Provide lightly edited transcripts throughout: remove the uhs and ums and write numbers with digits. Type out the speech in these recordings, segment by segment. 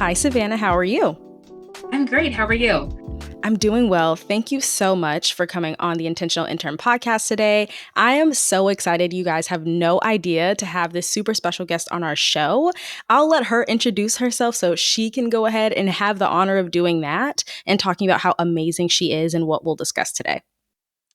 Hi, Savannah. How are you? I'm great. How are you? I'm doing well. Thank you so much for coming on the Intentional Intern podcast today. I am so excited. You guys have no idea to have this super special guest on our show. I'll let her introduce herself so she can go ahead and have the honor of doing that and talking about how amazing she is and what we'll discuss today.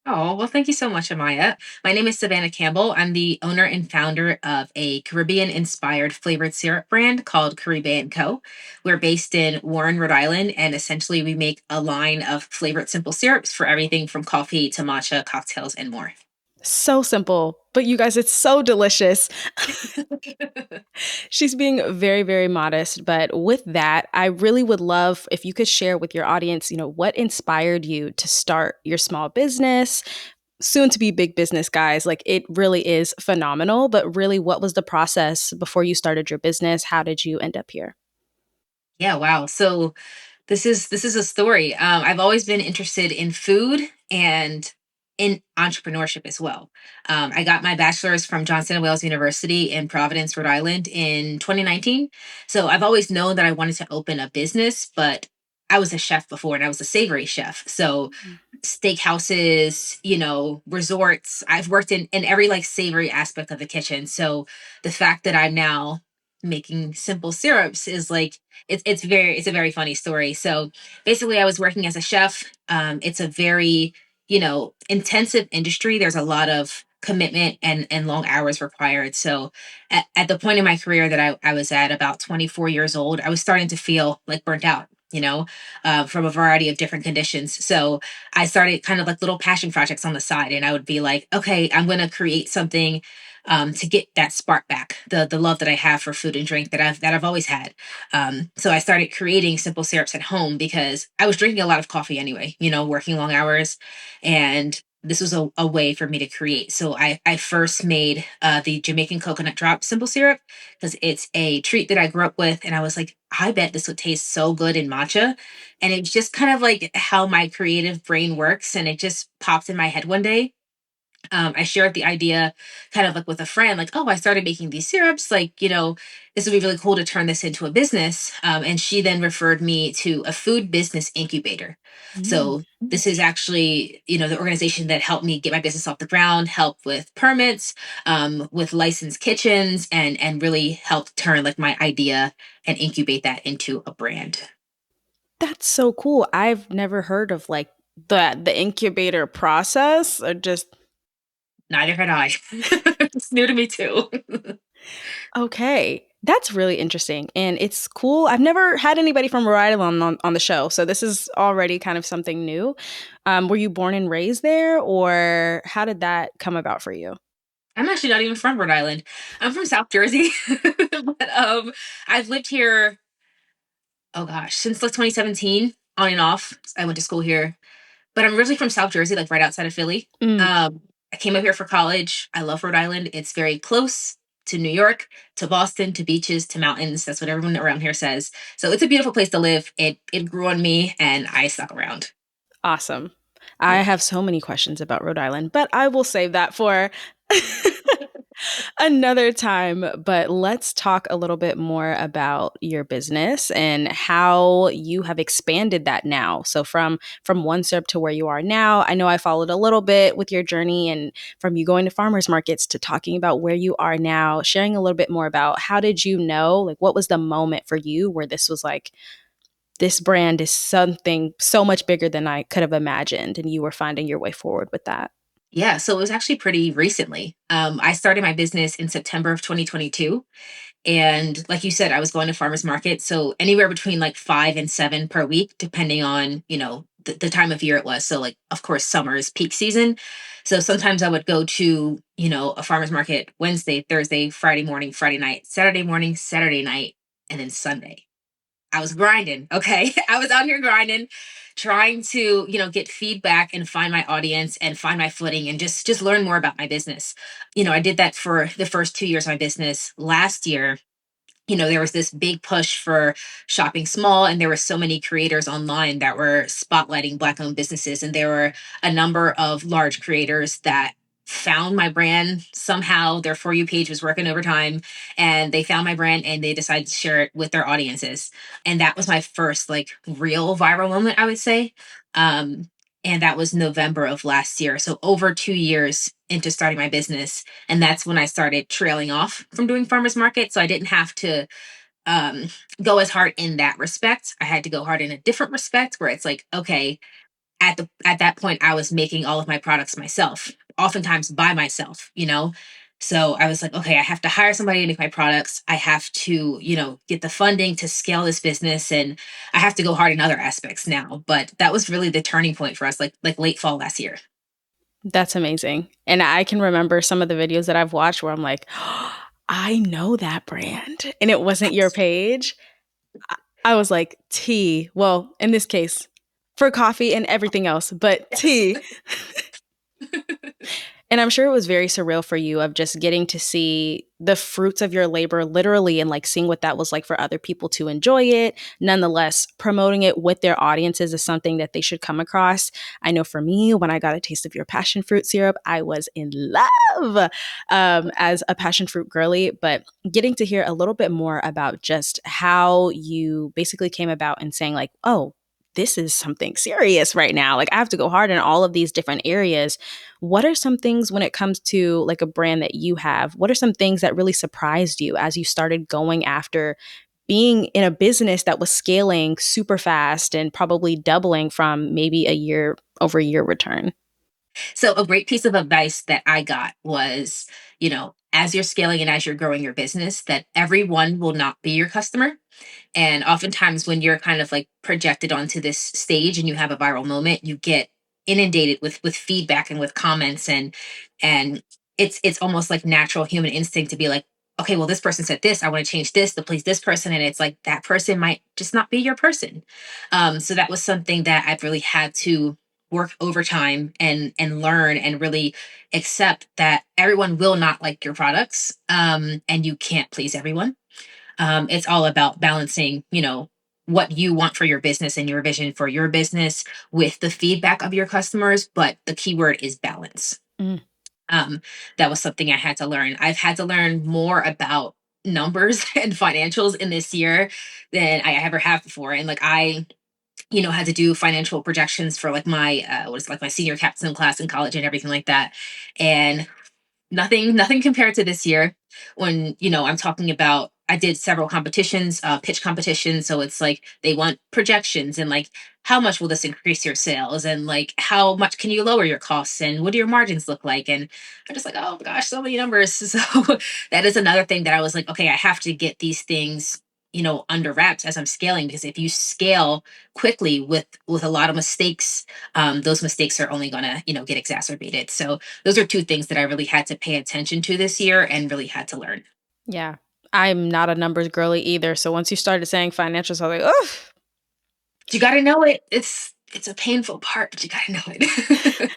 Oh, well, thank you so much, Amaya. My name is Savannah Campbell. I'm the owner and founder of a Caribbean inspired flavored syrup brand called Caribe Co. We're based in Warren, Rhode Island, and essentially we make a line of flavored simple syrups for everything from coffee to matcha, cocktails, and more. So simple, but you guys, it's so delicious. She's being very, very modest. But with that, I really would love if you could share with your audience, what inspired you to start your small business, soon to be big business, guys. Like it really is phenomenal. But really, what was the process before you started your business? How did you end up here? Yeah, wow. So this is a story. I've always been interested in food and in entrepreneurship as well. I got my bachelor's from Johnson and Wales University in Providence, Rhode Island, in 2019. So I've always known that I wanted to open a business, but I was a chef before, and I was a savory chef. So steakhouses, resorts. I've worked in every like savory aspect of the kitchen. So the fact that I'm now making simple syrups is like it's a very funny story. So basically I was working as a chef. It's a very, intensive industry. There's a lot of commitment and long hours required. So at the point in my career that I was at about 24 years old, I was starting to feel like burnt out, from a variety of different conditions. So I started kind of like little passion projects on the side, and I would be like, okay, I'm going to create something to get that spark back, the love that I have for food and drink that I've always had. So I started creating simple syrups at home because I was drinking a lot of coffee anyway, working long hours, and this was a way for me to create. So I first made the Jamaican coconut drop simple syrup because it's a treat that I grew up with, and I was like, I bet this would taste so good in matcha. And it's just kind of like how my creative brain works. And it just popped in my head one day. I shared the idea kind of like with a friend, like, oh, I started making these syrups. Like, this would be really cool to turn this into a business. And she then referred me to a food business incubator. Mm. So this is actually, the organization that helped me get my business off the ground, help with permits, with licensed kitchens, and really help turn like my idea and incubate that into a brand. That's so cool. I've never heard of like the incubator process or just Neither had I. It's new to me too. okay. That's really interesting. And it's cool. I've never had anybody from Rhode Island on the show. So this is already kind of something new. Were you born and raised there, or how did that come about for you? I'm actually not even from Rhode Island. I'm from South Jersey. But I've lived here, oh gosh, since like 2017, on and off. I went to school here. But I'm originally from South Jersey, like right outside of Philly. Mm, I came up here for college. I love Rhode Island. It's very close to New York, to Boston, to beaches, to mountains. That's what everyone around here says. So it's a beautiful place to live. It grew on me, and I stuck around. awesome. I Yeah. have so many questions about Rhode Island, but I will save that for another time. But let's talk a little bit more about your business and how you have expanded that now. So from one syrup to where you are now. I know I followed a little bit with your journey and from you going to farmers markets to talking about where you are now, sharing a little bit more about how did you know, like what was the moment for you where this was like this brand is something so much bigger than I could have imagined and you were finding your way forward with that. Yeah, so it was actually pretty recently. I started my business in September of 2022. And like you said, I was going to farmers market. So anywhere between like 5 and 7 per week, depending on, the time of year it was. So like, of course, summer is peak season. So sometimes I would go to, a farmer's market Wednesday, Thursday, Friday morning, Friday night, Saturday morning, Saturday night, and then Sunday. I was grinding. Okay. I was out here grinding, trying to, get feedback and find my audience and find my footing and just learn more about my business. I did that for the first 2 years of my business. Last year, there was this big push for shopping small, and there were so many creators online that were spotlighting Black owned businesses. And there were a number of large creators that found my brand somehow. Their For You page was working overtime, and they found my brand and they decided to share it with their audiences. And that was my first like real viral moment, I would say. Um, and that was November of last year. So over 2 years into starting my business. And that's when I started trailing off from doing farmers market. So I didn't have to um, go as hard in that respect. I had to go hard in a different respect where it's like, okay, at that point I was making all of my products myself, oftentimes by myself, you know. So I was like, okay, I have to hire somebody to make my products. I have to, you know, get the funding to scale this business, and I have to go hard in other aspects now. But that was really the turning point for us, like late fall last year. That's amazing. And I can remember some of the videos that I've watched where I'm like, oh, I know that brand. And it wasn't your page. I was like, tea. Well, in this case, for coffee and everything else, but Yes. tea. And I'm sure it was very surreal for you of just getting to see the fruits of your labor literally and like seeing what that was like for other people to enjoy it. Nonetheless, promoting it with their audiences is something that they should come across. I know for me, when I got a taste of your passion fruit syrup, I was in love as a passion fruit girly. But getting to hear a little bit more about just how you basically came about and saying, like, oh, this is something serious right now. Like, I have to go hard in all of these different areas. What are some things when it comes to like a brand that you have? What are some things that really surprised you as you started going after being in a business that was scaling super fast and probably doubling from maybe a year over year return? So a great piece of advice that I got was, you know, as you're scaling and as you're growing your business, that everyone will not be your customer. And oftentimes, when you're kind of like projected onto this stage and you have a viral moment, you get inundated with feedback and with comments, and it's almost like natural human instinct to be like, okay, well, this person said this. I want to change this to please this person, and it's like that person might just not be your person. So that was something that I've really had to work overtime and learn and really accept that everyone will not like your products, and you can't please everyone. It's all about balancing, you know, what you want for your business and your vision for your business with the feedback of your customers. But the key word is balance. Mm. Um, that was something I had to learn. I've had to learn more about numbers and financials in this year than I ever have before. And like I, you know, had to do financial projections for like my what is it, like my senior capstone class in college and everything like that. And nothing compared to this year when, you know, I'm talking about I did several competitions, pitch competitions. So it's like they want projections and like how much will this increase your sales and like how much can you lower your costs and what do your margins look like? And I'm just like, oh my gosh, so many numbers. So that is another thing that I was like, okay, I have to get these things, you know, under wraps as I'm scaling, because if you scale quickly with a lot of mistakes, those mistakes are only going to, you know, get exacerbated. So those are two things that I really had to pay attention to this year and really had to learn. Yeah. I'm not a numbers girly either. So once you started saying financials, I was like, oh, You got to know it. It's a painful part, but you got to know it.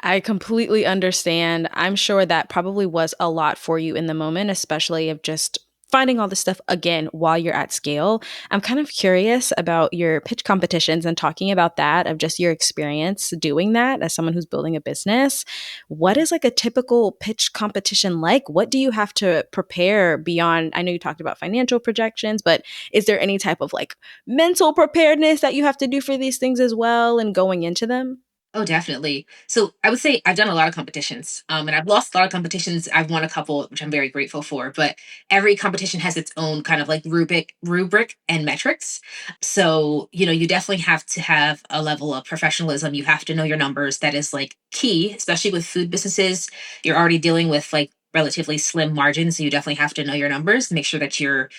I completely understand. I'm sure that probably was a lot for you in the moment, especially of just finding all this stuff again while you're at scale. I'm kind of curious about your pitch competitions and talking about that, of just your experience doing that as someone who's building a business. What is like a typical pitch competition like? What do you have to prepare beyond? I know you talked about financial projections, but is there any type of like mental preparedness that you have to do for these things as well and going into them? Oh, definitely. So I would say I've done a lot of competitions, and I've lost a lot of competitions. I've won a couple, which I'm very grateful for. But every competition has its own kind of like rubric and metrics. So you know, you definitely have to have a level of professionalism. You have to know your numbers. That is like key, especially with food businesses. You're already dealing with like relatively slim margins, so you definitely have to know your numbers. Make sure that you're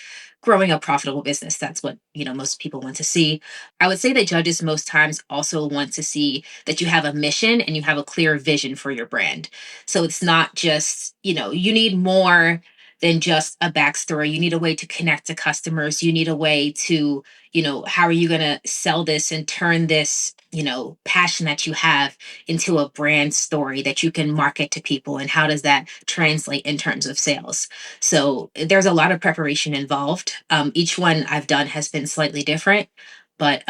growing a profitable business. That's what, you know, most people want to see. I would say that judges most times also want to see that you have a mission and you have a clear vision for your brand. So it's not just, you know, you need more than just a backstory. You need a way to connect to customers. You need a way to, you know, how are you going to sell this and turn this, you know, passion that you have into a brand story that you can market to people? And how does that translate in terms of sales? So there's a lot of preparation involved. Each one I've done has been slightly different, But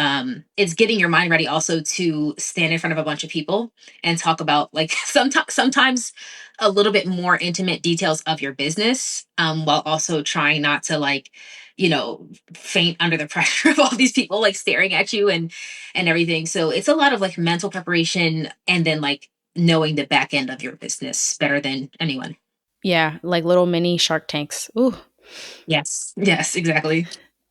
it's getting your mind ready also to stand in front of a bunch of people and talk about like sometimes a little bit more intimate details of your business, while also trying not to like, you know, faint under the pressure of all these people like staring at you and everything. So it's a lot of like mental preparation and then like knowing the back end of your business better than anyone. Yeah, like little mini Shark Tanks. Ooh. Yes. Yes, exactly.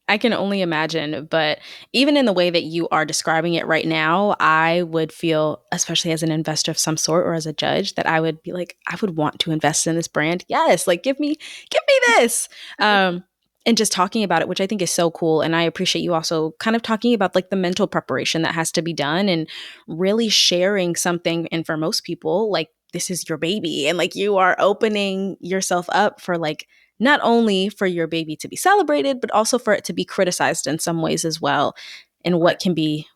I can only imagine, but even in the way that you are describing it right now, I would feel, especially as an investor of some sort or as a judge, that I would be like, I would want to invest in this brand. Yes, like give me this. And just talking about it, which I think is so cool. And I appreciate you also kind of talking about like the mental preparation that has to be done and really sharing something. And for most people, like this is your baby, and like you are opening yourself up for like not only for your baby to be celebrated, but also for it to be criticized in some ways as well, and what can be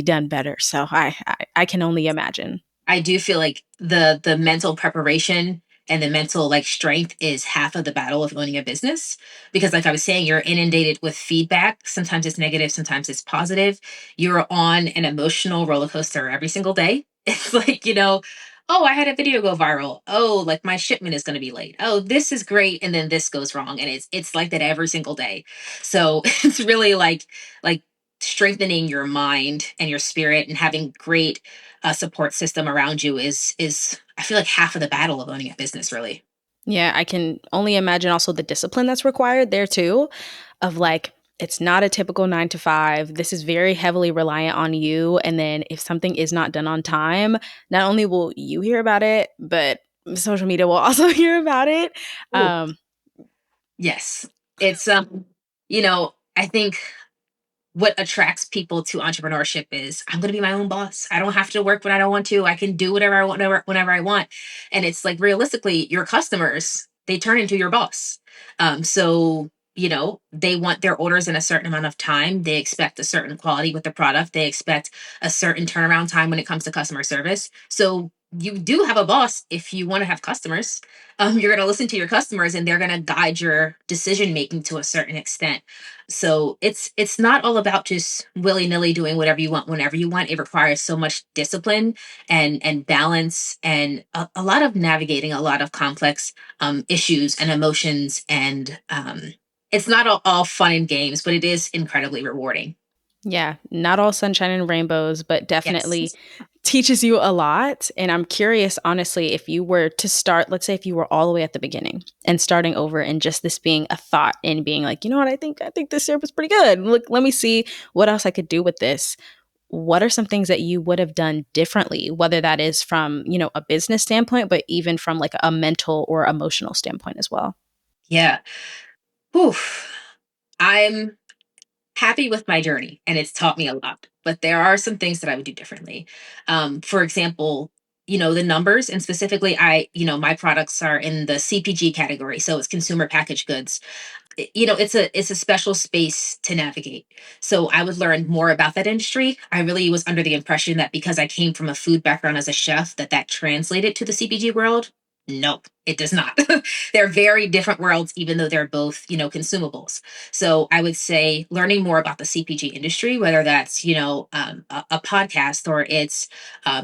done better. So I can only imagine. I do feel like the mental preparation and the mental like strength is half of the battle of owning a business, because like I was saying, you're inundated with feedback. Sometimes it's negative, sometimes it's positive. You're on an emotional roller coaster every single day. It's like, you know, oh, I had a video go viral. Oh, like my shipment is going to be late. Oh, this is great, and then this goes wrong, and it's like that every single day. So it's really like strengthening your mind and your spirit and having great support system around you is I feel like half of the battle of owning a business, really. Yeah, I can only imagine also the discipline that's required there too, of like, it's not a typical 9 to 5. This is very heavily reliant on you. And then if something is not done on time, not only will you hear about it, but social media will also hear about it. Ooh. Um, Yes, it's you know, I think what attracts people to entrepreneurship is I'm going to be my own boss. I don't have to work when I don't want to. I can do whatever I want whenever I want. And it's like realistically, your customers, they turn into your boss. So, you know, they want their orders in a certain amount of time. They expect a certain quality with the product. They expect a certain turnaround time when it comes to customer service. So you do have a boss if you want to have customers. You're going to listen to your customers and they're going to guide your decision making to a certain extent. So it's not all about just willy-nilly doing whatever you want whenever you want. It requires so much discipline and balance and a lot of navigating a lot of complex issues and emotions, and it's not all fun and games, but it is incredibly rewarding. Yeah, not all sunshine and rainbows, but definitely Yes. teaches you a lot. And I'm curious, honestly, if you were to start, let's say if you were all the way at the beginning and starting over and just this being a thought and being like, you know what, I think this syrup is pretty good. Look, let me see what else I could do with this. What are some things that you would have done differently, whether that is from, you know, a business standpoint, but even from like a mental or emotional standpoint as well? Yeah. Whew. I'm happy with my journey and it's taught me a lot, but there are some things that I would do differently. For example, you know, the numbers, and specifically you know, my products are in the CPG category, so it's consumer packaged goods. You know, it's a special space to navigate. So I would learn more about that industry. I really was under the impression that because I came from a food background as a chef that translated to the CPG world. Nope, it does not. They're very different worlds, even though they're both, you know, consumables. So I would say learning more about the CPG industry, whether that's, you know, a podcast, or it's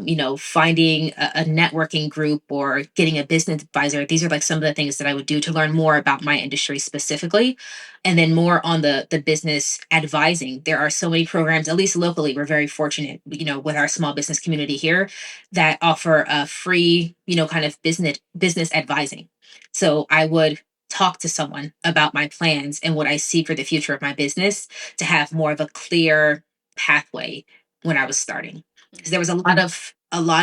you know, finding a networking group or getting a business advisor. These are like some of the things that I would do to learn more about my industry specifically. And then more on the business advising. There are so many programs, at least locally, we're very fortunate, you know, with our small business community here, that offer a free, you know, kind of business advising. So I would talk to someone about my plans and what I see for the future of my business to have more of a clear pathway when I was starting, because there was a lot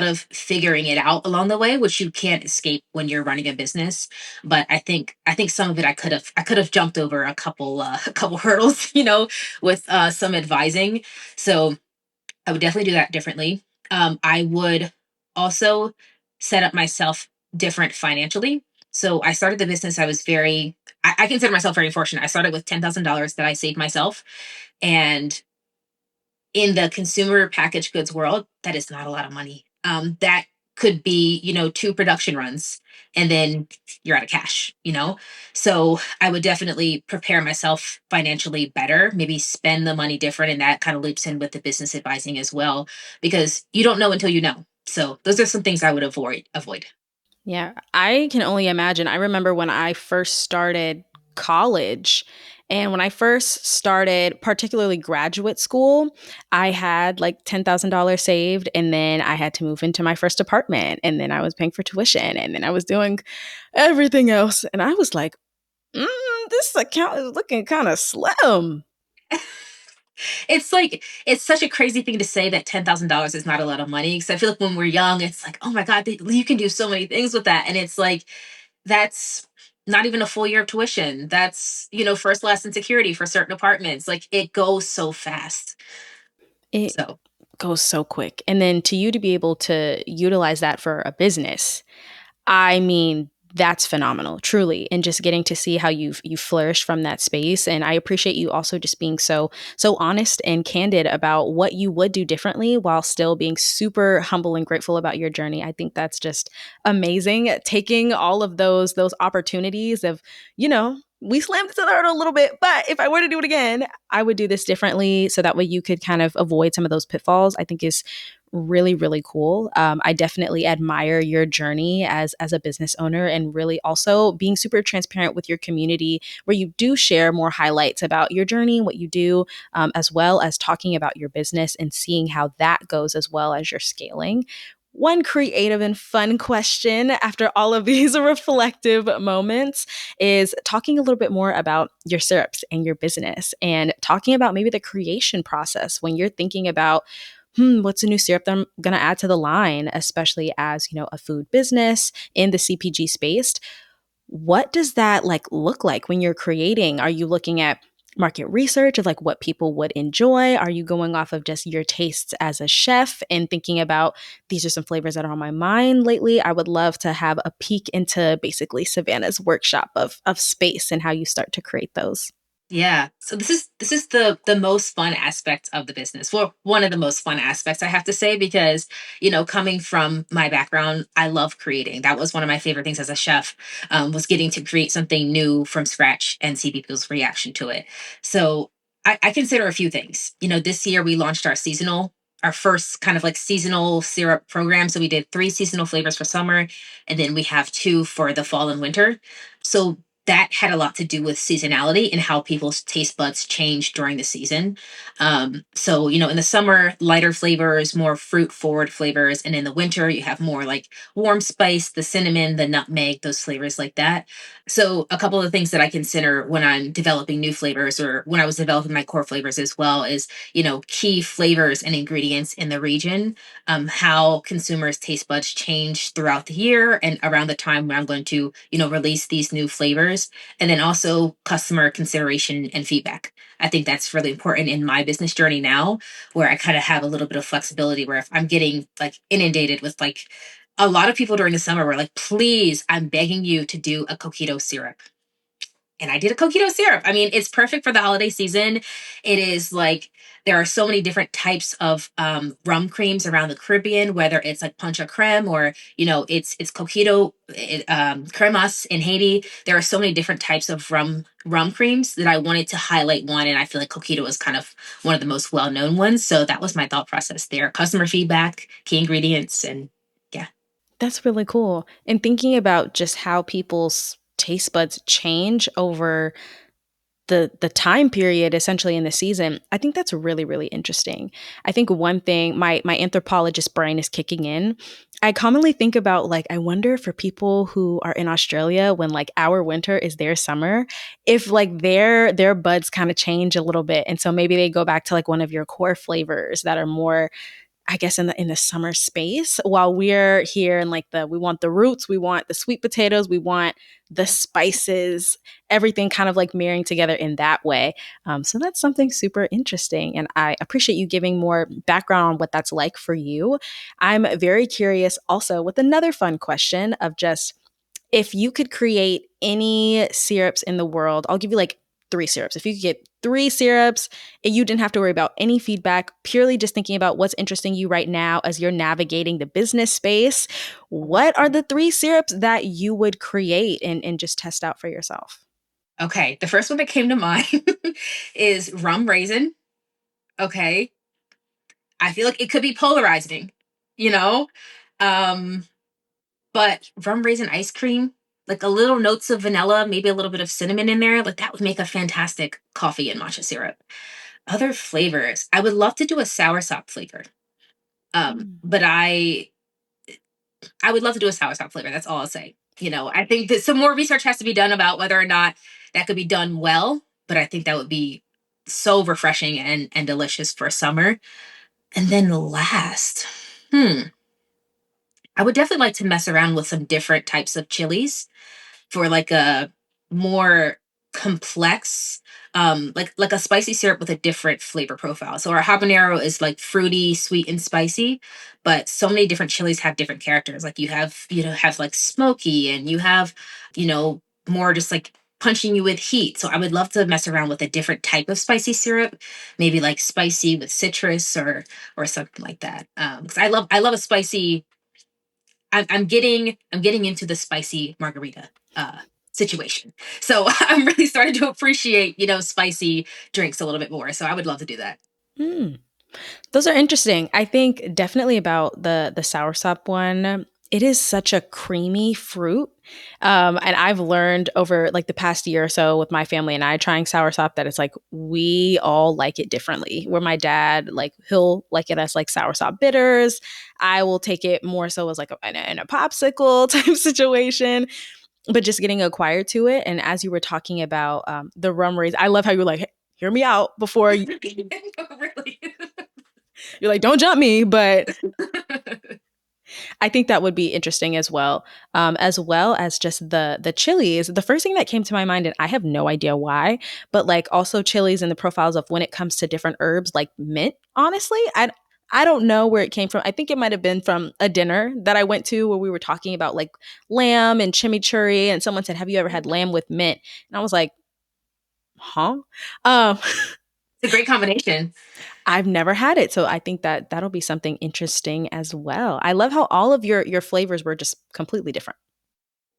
of figuring it out along the way, which you can't escape when you're running a business. But I think some of it I could have jumped over a couple a couple hurdles, you know, with some advising. So I would definitely do that differently. I would also set up myself different financially. So I started the business. I consider myself very fortunate. I started with $10,000 that I saved myself, and in the consumer packaged goods world, that is not a lot of money. That could be, two production runs, and then you're out of cash, So I would definitely prepare myself financially better, maybe spend the money different. And that kind of loops in with the business advising as well, because you don't know until you know. So those are some things I would avoid. Yeah, I can only imagine. I remember when I first started college, and when I first started, particularly graduate school, I had like $10,000 saved, and then I had to move into my first apartment, and then I was paying for tuition, and then I was doing everything else. And I was like, mm, this account is looking kind of slim. It's like it's such a crazy thing to say that $10,000 is not a lot of money, because I feel like when we're young, it's like, oh my god, you can do so many things with that, and it's like that's not even a full year of tuition. That's first, last, and security for certain apartments. Like it goes so fast. It So goes so quick. And then to you to be able to utilize that for a business, I mean, that's phenomenal, truly. And just getting to see how you've flourished from that space. And I appreciate you also just being so honest and candid about what you would do differently while still being super humble and grateful about your journey. I think that's just amazing. Taking all of those opportunities of, we slammed into the hurdle a little bit, but if I were to do it again, I would do this differently. So that way you could kind of avoid some of those pitfalls. I think is really really cool. I definitely admire your journey as a business owner, and really also being super transparent with your community, where you do share more highlights about your journey, what you do, as well as talking about your business and seeing how that goes as well as you're scaling. One creative and fun question after all of these reflective moments is talking a little bit more about your syrups and your business, and talking about maybe the creation process when you're thinking about what's a new syrup that I'm going to add to the line, especially as, a food business in the CPG space. What does that like look like when you're creating? Are you looking at market research of like what people would enjoy? Are you going off of just your tastes as a chef and thinking about these are some flavors that are on my mind lately? I would love to have a peek into basically Savannah's workshop of space and how you start to create those. yeah. So this is the most fun aspect of the business. Well, one of the most fun aspects, I have to say, because coming from my background, I love creating. That was one of my favorite things as a chef, was getting to create something new from scratch and see people's reaction to it. So I consider a few things. This year we launched our first kind of like seasonal syrup program. So we did 3 seasonal flavors for summer, and then we have 2 for the fall and winter. So that had a lot to do with seasonality and how people's taste buds change during the season. So, in the summer, lighter flavors, more fruit forward flavors. And in the winter, you have more like warm spice, the cinnamon, the nutmeg, those flavors like that. So, a couple of the things that I consider when I'm developing new flavors, or when I was developing my core flavors as well, is, key flavors and ingredients in the region, how consumers' taste buds change throughout the year and around the time when I'm going to, release these new flavors. And then also customer consideration and feedback. I think that's really important in my business journey now, where I kind of have a little bit of flexibility, where if I'm getting like inundated with like a lot of people during the summer were like, please, I'm begging you to do a coquito syrup. And I did a coquito syrup. I mean, it's perfect for the holiday season. It is like there are so many different types of rum creams around the Caribbean, whether it's like pancha creme, or it's coquito cremas in Haiti. There are so many different types of rum creams that I wanted to highlight one, and I feel like coquito is kind of one of the most well known ones. So that was my thought process there: customer feedback, key ingredients, and yeah. That's really cool. And thinking about just how people's taste buds change over the time period essentially in the season, I think that's really really interesting. I think one thing my anthropologist brain is kicking in. I commonly think about like I wonder for people who are in Australia when like our winter is their summer, if like their buds kind of change a little bit, and so maybe they go back to like one of your core flavors that are more, I guess, in the summer space, while we're here in like we want the roots, we want the sweet potatoes, we want the spices, everything kind of like marrying together in that way. So that's something super interesting, and I appreciate you giving more background on what that's like for you. I'm very curious also with another fun question of just if you could create any syrups in the world. I'll give you like three syrups. If you could get three syrups, and you didn't have to worry about any feedback, purely just thinking about what's interesting you right now as you're navigating the business space, what are the three syrups that you would create and just test out for yourself? Okay, the first one that came to mind is rum raisin. Okay, I feel like it could be polarizing, you know, um, but rum raisin ice cream, like a little notes of vanilla, maybe a little bit of cinnamon in there, like that would make a fantastic coffee and matcha syrup. Other flavors, I would love to do a soursop flavor. Mm. But I would love to do a soursop flavor. That's all I'll say. I think that some more research has to be done about whether or not that could be done well. But I think that would be so refreshing and delicious for summer. And then last, hmm, I would definitely like to mess around with some different types of chilies for like a more complex like a spicy syrup with a different flavor profile. So our habanero is like fruity, sweet and spicy, but so many different chilies have different characters. Like you have like smoky and you have, more just like punching you with heat. So I would love to mess around with a different type of spicy syrup, maybe like spicy with citrus or something like that. Because I love a spicy. I'm getting into the spicy margarita situation. So I'm really starting to appreciate, spicy drinks a little bit more. So I would love to do that. Mm. Those are interesting. I think definitely about the soursop one. It is such a creamy fruit, and I've learned over like the past year or so with my family and I trying soursop that it's like we all like it differently. Where my dad like he'll like it as like soursop bitters, I will take it more so as like in a popsicle type situation. But just getting acquired to it, and as you were talking about the rum raise, I love how you're like, "Hey, hear me out before Really. you're like, don't jump me," but I think that would be interesting as well as just the chilies. The first thing that came to my mind, and I have no idea why, but like also chilies and the profiles of when it comes to different herbs, like mint. Honestly, I don't know where it came from. I think it might have been from a dinner that I went to where we were talking about like lamb and chimichurri, and someone said, "Have you ever had lamb with mint?" And I was like, "Huh." Um, It's a great combination. I've never had it, so I think that that'll be something interesting as well. I love how all of your flavors were just completely different.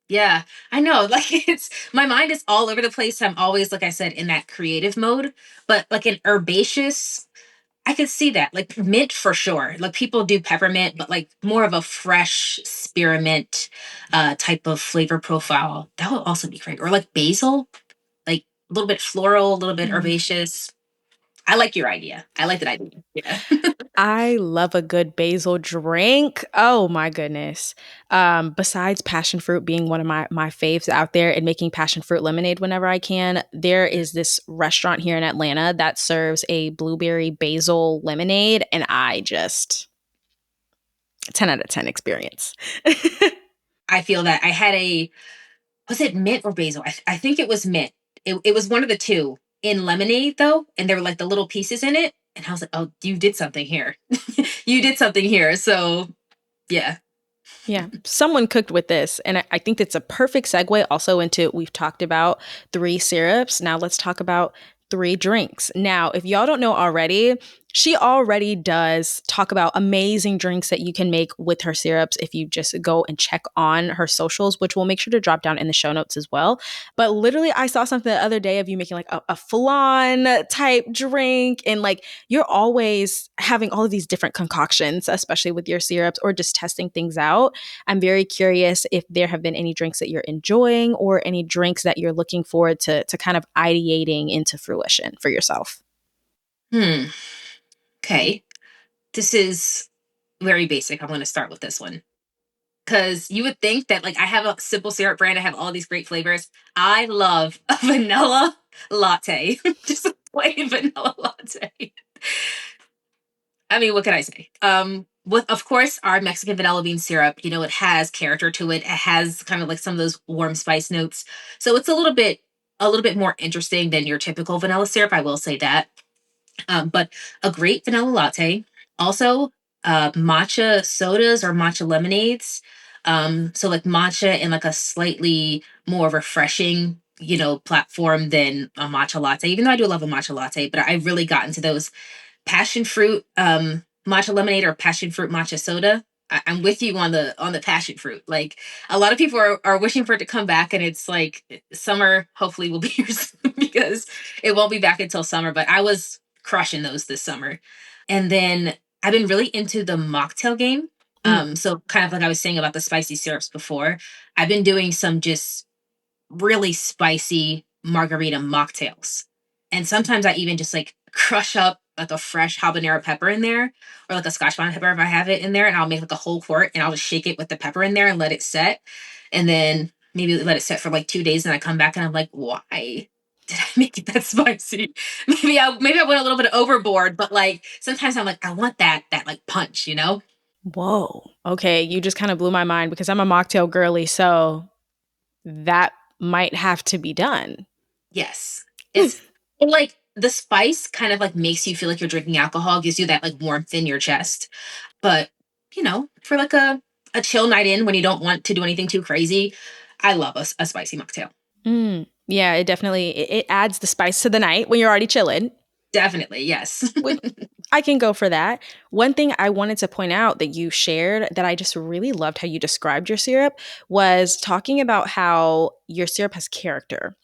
Yeah, I know. Like it's my mind is all over the place. I'm always, like I said, in that creative mode, but like an herbaceous, I could see that. Like mint for sure. Like people do peppermint, but like more of a fresh spearmint type of flavor profile. That would also be great. Or like basil, like a little bit floral, a little bit Mhm. herbaceous. I like your idea. I like that idea. Yeah. I love a good basil drink. Oh my goodness. Besides passion fruit being one of my faves out there and making passion fruit lemonade whenever I can, there is this restaurant here in Atlanta that serves a blueberry basil lemonade, and I just 10 out of 10 experience. I feel that I had was it mint or basil? I think it was mint. It was one of the two in lemonade though. And there were like the little pieces in it. And I was like, oh, you did something here. You did something here. So yeah. Yeah, someone cooked with this. And I think it's a perfect segue also into we've talked about three syrups. Now let's talk about three drinks. Now, if y'all don't know already, she already does talk about amazing drinks that you can make with her syrups if you just go and check on her socials, which we'll make sure to drop down in the show notes as well. But literally, I saw something the other day of you making like a flan type drink, and like you're always having all of these different concoctions, especially with your syrups or just testing things out. I'm very curious if there have been any drinks that you're enjoying or any drinks that you're looking forward to kind of ideating into fruition for yourself. Hmm. Okay. This is very basic. I'm going to start with this one. Because you would think that, like, I have a simple syrup brand, I have all these great flavors. I love a vanilla latte, just a plain vanilla latte. I mean, what can I say? With of course our Mexican vanilla bean syrup, it has character to it. It has kind of like some of those warm spice notes. So it's a little bit more interesting than your typical vanilla syrup. I will say that. But a great vanilla latte. Also, matcha sodas or matcha lemonades. So like matcha in like a slightly more refreshing, platform than a matcha latte, even though I do love a matcha latte, but I really got into those passion fruit matcha lemonade or passion fruit matcha soda. I'm with you on the passion fruit. Like a lot of people are wishing for it to come back, and it's like summer hopefully will be here soon because it won't be back until summer. But I was crushing those this summer, and then I've been really into the mocktail game. Mm, So kind of like I was saying about the spicy syrups before, I've been doing some just really spicy margarita mocktails. And sometimes I even just like crush up like a fresh habanero pepper in there or like a scotch bonnet pepper if I have it in there, and I'll make like a whole quart and I'll just shake it with the pepper in there and let it set. And then maybe let it set for like 2 days and I come back and I'm like, why did I make it that spicy? Maybe I went a little bit overboard, but like sometimes I'm like, I want that like punch. whoa. Okay, you just kind of blew my mind because I'm a mocktail girly, so that might have to be done. Yes. And like the spice kind of like makes you feel like you're drinking alcohol, gives you that like warmth in your chest. But, for like a chill night in when you don't want to do anything too crazy, I love a spicy mocktail. Yeah, it adds the spice to the night when you're already chilling. Definitely, yes. Which I can go for that. One thing I wanted to point out that you shared that I just really loved how you described your syrup was talking about how your syrup has character.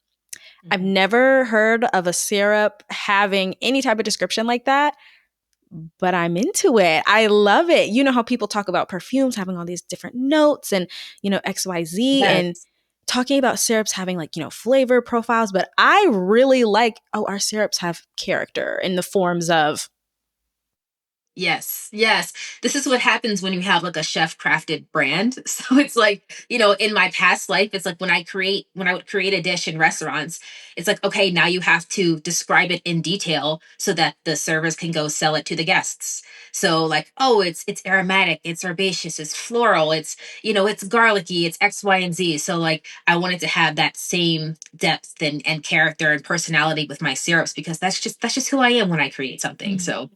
I've Mhm. never heard of a syrup having any type of description like that, but I'm into it. I love it. You know how people talk about perfumes having all these different notes and, XYZ, and Yes. talking about syrups having like, flavor profiles, but I really like, oh, our syrups have character in the forms of, Yes, yes. This is what happens when you have like a chef crafted brand. So it's like, in my past life, it's like when I would create a dish in restaurants, it's like, okay, now you have to describe it in detail so that the servers can go sell it to the guests. So like, oh, it's aromatic, it's herbaceous, it's floral, it's garlicky, it's X, Y, and Z. So like I wanted to have that same depth and character and personality with my syrups because that's just who I am when I create something. mm, So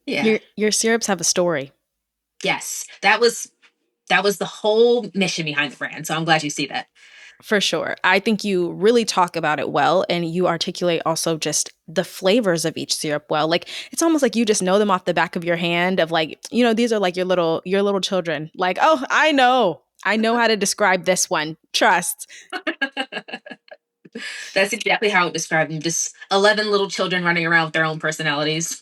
yeah. your syrups have a story. Yes, that was the whole mission behind the brand. So I'm glad you see that. For sure. I think you really talk about it well, and you articulate also just the flavors of each syrup well. Like it's almost like you just know them off the back of your hand of like, these are like your little children. Like, "Oh, I know. I know how to describe this one. Trust." That's exactly how it described them. Just 11 little children running around with their own personalities.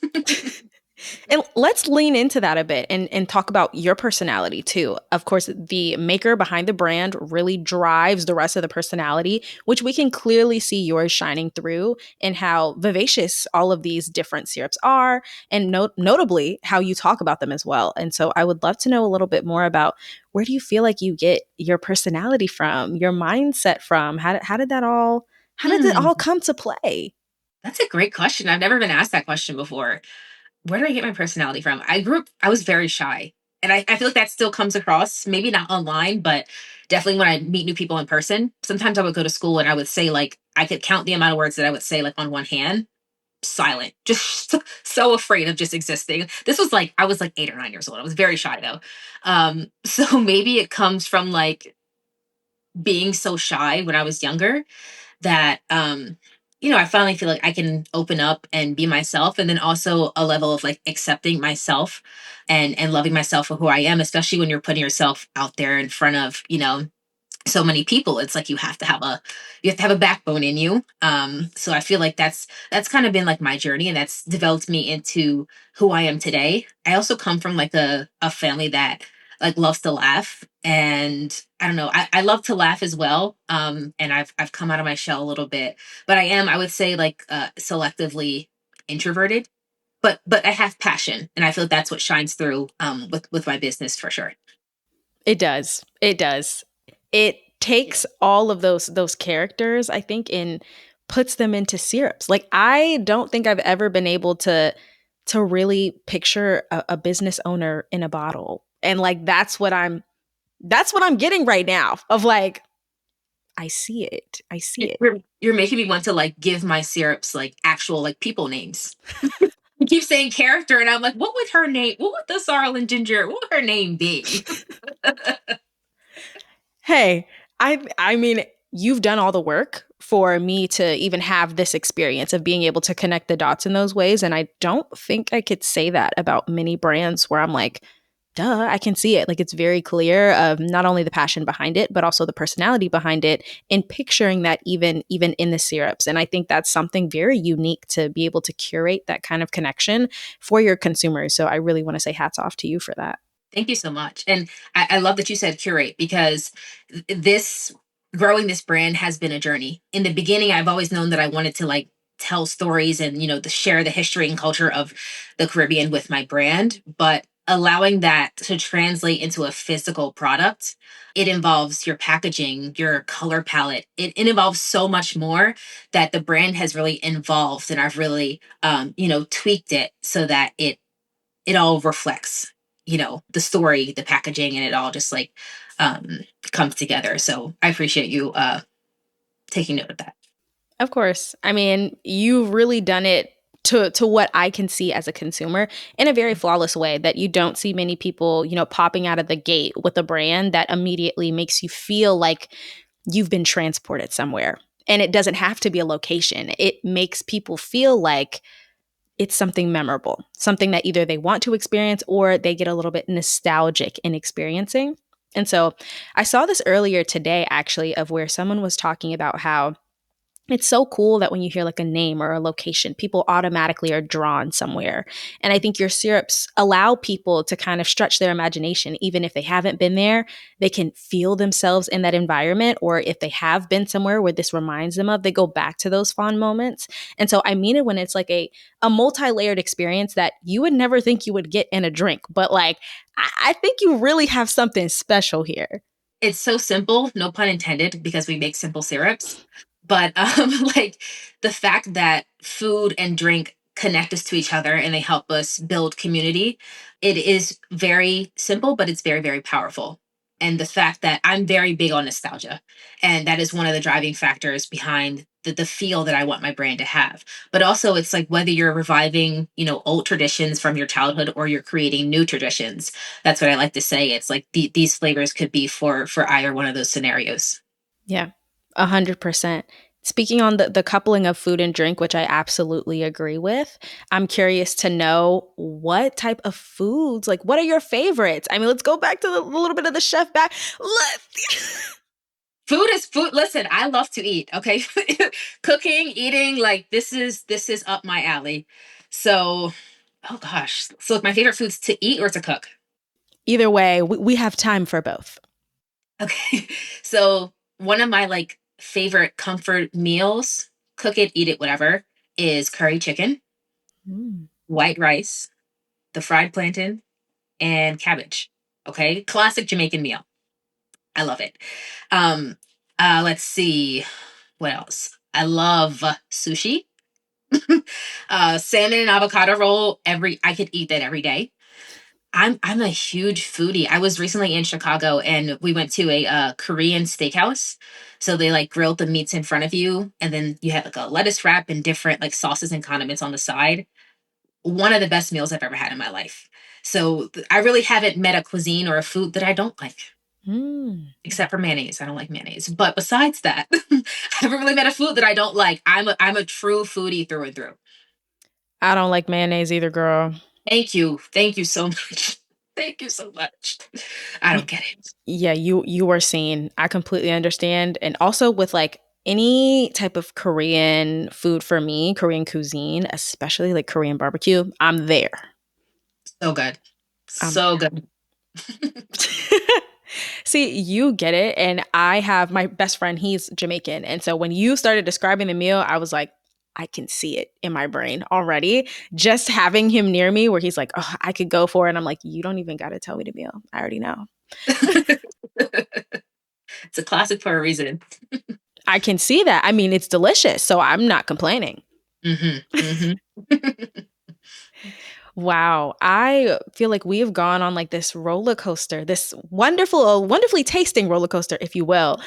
And let's lean into that a bit and talk about your personality too. Of course, the maker behind the brand really drives the rest of the personality, which we can clearly see yours shining through in how vivacious all of these different syrups are, and notably how you talk about them as well. And so I would love to know a little bit more about where do you feel like you get your personality from, your mindset from? How did it all Hmm, come to play? that's a great question. I've never been asked that question before. Where do I get my personality from? I was very shy. And I feel like that still comes across, maybe not online, but definitely when I meet new people in person. Sometimes I would go to school and I would say, like, I could count the amount of words that I would say, like, on one hand, silent, just so afraid of just existing. This was like, I was like 8 or 9 years old. I was very shy though. So maybe it comes from like being so shy when I was younger that I finally feel like I can open up and be myself, and then also a level of like accepting myself and loving myself for who I am, especially when you're putting yourself out there in front of so many people. It's like you have to have a backbone in you. So I feel like that's kind of been like my journey, and that's developed me into who I am today. I also come from like a family that like loves to laugh, and I don't know, I love to laugh as well. And I've come out of my shell a little bit, but I would say like selectively introverted, but I have passion, and I feel like that's what shines through with my business for sure. It does. It does. It Yeah. takes all of those characters, I think, and puts them into syrups. Like I don't think I've ever been able to really picture a business owner in a bottle. And like that's what I'm getting right now of like I see it. I see it. You're making me want to like give my syrups like actual like people names. You keep saying character, and I'm like, what would her name? What would the sorrel and ginger? What would her name be? Hey, I mean you've done all the work for me to even have this experience of being able to connect the dots in those ways. And I don't think I could say that about many brands where I'm like, duh, I can see it. Like it's very clear of not only the passion behind it, but also the personality behind it and picturing that even in the syrups. And I think that's something very unique to be able to curate that kind of connection for your consumers. So I really want to say hats off to you for that. Thank you so much. And I love that you said curate because this growing this brand has been a journey. In the beginning, I've always known that I wanted to like tell stories and, to share the history and culture of the Caribbean with my brand. But allowing that to translate into a physical product, it involves your packaging, your color palette. It involves so much more that the brand has really evolved and I've really, tweaked it so that it all reflects, the story, the packaging, and it all just like um comes together. So I appreciate you taking note of that. Of course. I mean, you've really done it to what I can see as a consumer in a very flawless way that you don't see many people, popping out of the gate with a brand that immediately makes you feel like you've been transported somewhere. And it doesn't have to be a location. It makes people feel like it's something memorable, something that either they want to experience or they get a little bit nostalgic in experiencing. And so I saw this earlier today, actually, of where someone was talking about how it's so cool that when you hear like a name or a location, people automatically are drawn somewhere. And I think your syrups allow people to kind of stretch their imagination. Even if they haven't been there, they can feel themselves in that environment. Or if they have been somewhere where this reminds them of, they go back to those fond moments. And so I mean it when it's like a multi-layered experience that you would never think you would get in a drink. But like, I think you really have something special here. It's so simple, no pun intended, because we make simple syrups. But like the fact that food and drink connect us to each other and they help us build community, it is very simple, but it's very, very powerful. And the fact that I'm very big on nostalgia, and that is one of the driving factors behind the feel that I want my brand to have. But also, it's like whether you're reviving, old traditions from your childhood or you're creating new traditions. That's what I like to say. It's like these flavors could be for either one of those scenarios. Yeah, 100%. Speaking on the coupling of food and drink, which I absolutely agree with, I'm curious to know what type of foods, like what are your favorites? I mean, let's go back to the little bit of the chef back. Food is food. Listen, I love to eat. Okay, cooking, eating, like this is up my alley. So, oh gosh, so my favorite foods to eat or to cook. Either way, we have time for both. Okay, so one of my like favorite comfort meals, cook it, eat it, whatever, is curry chicken, Mm. white rice, the fried plantain, and cabbage. Okay, classic Jamaican meal. I love it. Um, let's see what else. I love sushi. Salmon and avocado roll. I could eat that every day. I'm a huge foodie. I was recently in Chicago and we went to a Korean steakhouse. So they like grilled the meats in front of you, and then you had like a lettuce wrap and different like sauces and condiments on the side. One of the best meals I've ever had in my life. So I really haven't met a cuisine or a food that I don't like, Mm. except for mayonnaise. I don't like mayonnaise. But besides that, I haven't really met a food that I don't like. I'm a true foodie through and through. I don't like mayonnaise either, girl. Thank you. Thank you so much. Thank you so much. I Y- don't get it. Yeah, you are seen. I completely understand. And also with like any type of Korean food for me, Korean cuisine, especially like Korean barbecue, I'm there. So good. I'm So good. See, you get it. And I have my best friend, he's Jamaican. And so when you started describing the meal, I was like, I can see it in my brain already. Just having him near me where he's like, oh, I could go for it. And I'm like, you don't even got to tell me the meal. I already know. It's a classic for a reason. I can see that. I mean, it's delicious. So I'm not complaining. Hmm. Hmm. Wow. I feel like we have gone on like this roller coaster, this wonderful, wonderfully tasting roller coaster, if you will,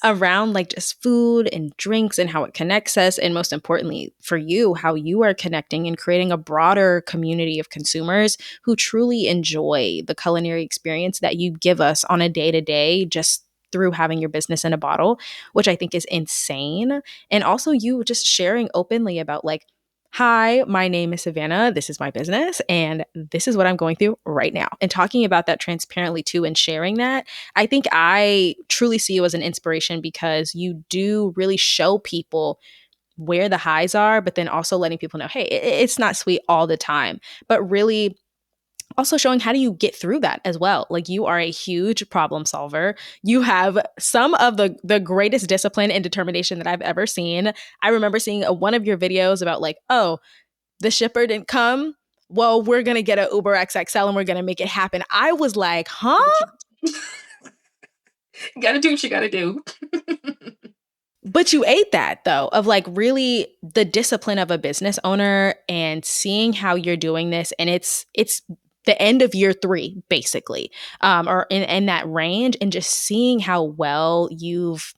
around like just food and drinks and how it connects us. And most importantly, for you, how you are connecting and creating a broader community of consumers who truly enjoy the culinary experience that you give us on a day to day, just through having your business in a bottle, which I think is insane. And also you just sharing openly about like, hi, my name is Savannah. This is my business, and this is what I'm going through right now. And talking about that transparently too and sharing that, I think I truly see you as an inspiration because you do really show people where the highs are, but then also letting people know, hey, it's not sweet all the time, but really also showing how do you get through that as well. Like you are a huge problem solver. You have some of the greatest discipline and determination that I've ever seen. I remember seeing one of your videos about like, oh, the shipper didn't come. Well, we're gonna get an Uber XXL and we're gonna make it happen. I was like, huh? You gotta do what you gotta do. But you ate that though, of like really the discipline of a business owner and seeing how you're doing this. And it's the end of year 3, basically, or in that range, and just seeing how well you've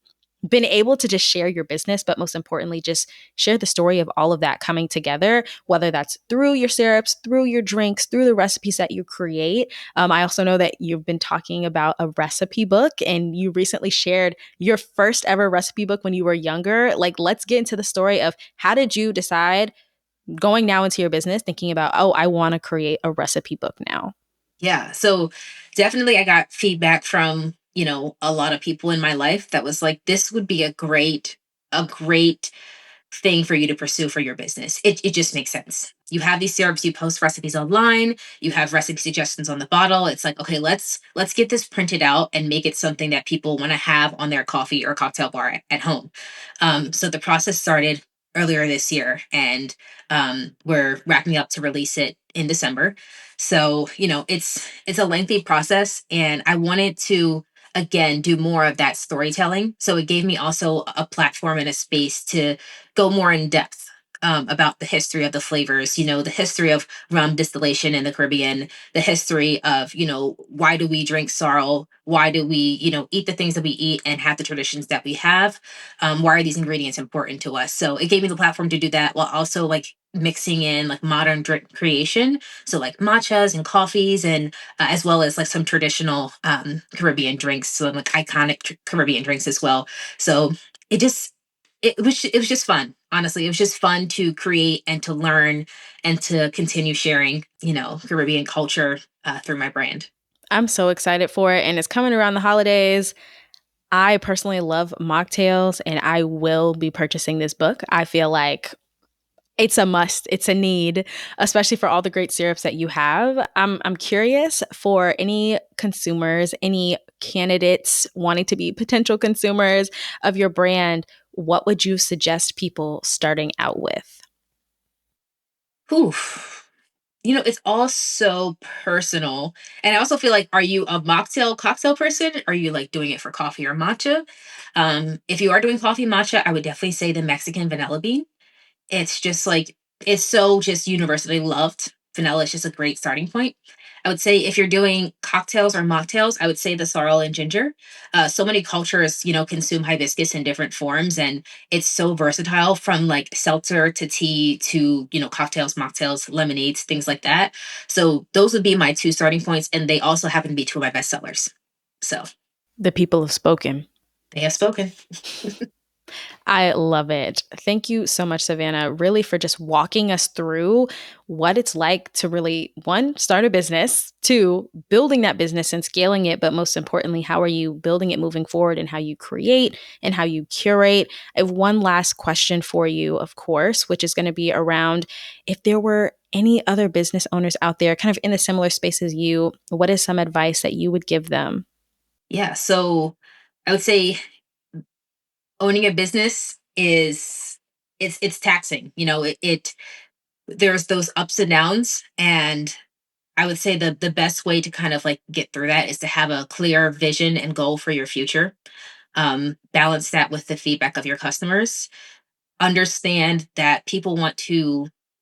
been able to just share your business, but most importantly, just share the story of all of that coming together, whether that's through your syrups, through your drinks, through the recipes that you create. I also know that you've been talking about a recipe book and you recently shared your first ever recipe book when you were younger. Like, let's get into the story of how did you decide going now into your business, thinking about, oh, I want to create a recipe book now? Yeah. So definitely I got feedback from, a lot of people in my life that was like, this would be a great thing for you to pursue for your business. It just makes sense. You have these syrups, you post recipes online, you have recipe suggestions on the bottle. It's like, okay, let's get this printed out and make it something that people want to have on their coffee or cocktail bar at home. So the process started earlier this year, and we're wrapping up to release it in December. So, it's a lengthy process, and I wanted to again do more of that storytelling. So it gave me also a platform and a space to go more in depth about the history of the flavors, the history of rum distillation in the Caribbean, the history of, why do we drink sorrel? Why do we, eat the things that we eat and have the traditions that we have? Why are these ingredients important to us? So it gave me the platform to do that while also like mixing in like modern drink creation. So like matchas and coffees and as well as like some traditional Caribbean drinks, so like iconic Caribbean drinks as well. So it just it was just fun. Honestly, it was just fun to create and to learn and to continue sharing, Caribbean culture through my brand. I'm so excited for it. And it's coming around the holidays. I personally love mocktails and I will be purchasing this book. I feel like it's a must, it's a need, especially for all the great syrups that you have. I'm curious for any consumers, any candidates wanting to be potential consumers of your brand, what would you suggest people starting out with? Whew. It's all so personal. And I also feel like, are you a mocktail cocktail person? Are you like doing it for coffee or matcha? If you are doing coffee matcha, I would definitely say the Mexican vanilla bean. It's just like it's so just universally loved. Vanilla is just a great starting point. I would say if you're doing cocktails or mocktails, I would say the sorrel and ginger. So many cultures, consume hibiscus in different forms, and it's so versatile from like seltzer to tea to cocktails, mocktails, lemonades, things like that. So those would be my two starting points, and they also happen to be two of my best sellers. So The people have spoken. they have spoken. I love it. Thank you so much, Savannah, really for just walking us through what it's like to really, one, start a business, two, building that business and scaling it, but most importantly, how are you building it moving forward and how you create and how you curate. I have one last question for you, of course, which is going to be around if there were any other business owners out there kind of in a similar space as you, what is some advice that you would give them? Yeah. So I would say owning a business is it's taxing. It there's those ups and downs, and I would say the best way to kind of like get through that is to have a clear vision and goal for your future. Balance that with the feedback of your customers. Understand that people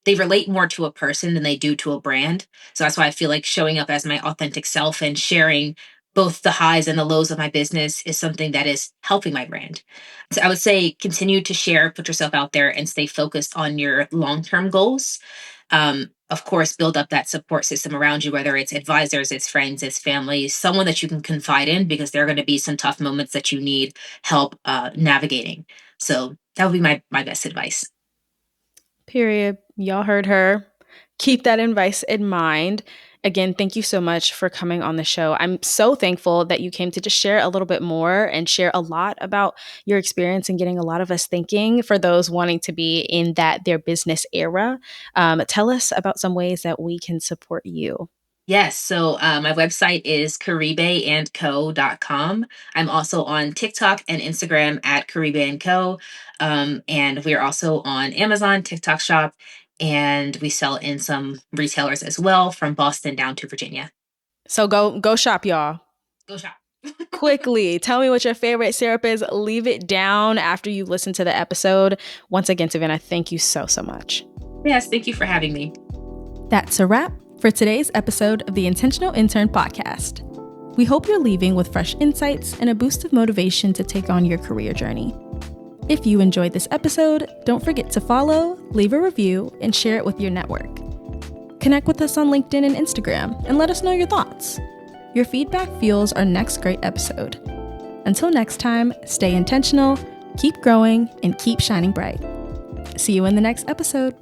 they relate more to a person than they do to a brand. So that's why I feel like showing up as my authentic self and sharing both the highs and the lows of my business is something that is helping my brand. So I would say continue to share, put yourself out there, and stay focused on your long term goals. Of course, build up that support system around you, whether it's advisors, it's friends, it's family, someone that you can confide in, because there are going to be some tough moments that you need help navigating. So that would be my best advice. Period. Y'all heard her. Keep that advice in mind. Again, thank you so much for coming on the show. I'm so thankful that you came to just share a little bit more and share a lot about your experience and getting a lot of us thinking for those wanting to be in that their business era. Tell us about some ways that we can support you. Yes. So my website is caribeandco.com. I'm also on TikTok and Instagram at Caribe and Co. And we're also on Amazon, TikTok Shop, and we sell in some retailers as well from Boston down to Virginia. So go shop, y'all. Go shop. Quickly, tell me what your favorite syrup is. Leave it down after you listen to the episode. Once again, Savannah, thank you so much. Yes. Thank you for having me. That's a wrap for today's episode of the Intentional Intern podcast. We hope you're leaving with fresh insights and a boost of motivation to take on your career journey. If you enjoyed this episode, don't forget to follow, leave a review, and share it with your network. Connect with us on LinkedIn and Instagram and let us know your thoughts. Your feedback fuels our next great episode. Until next time, stay intentional, keep growing, and keep shining bright. See you in the next episode.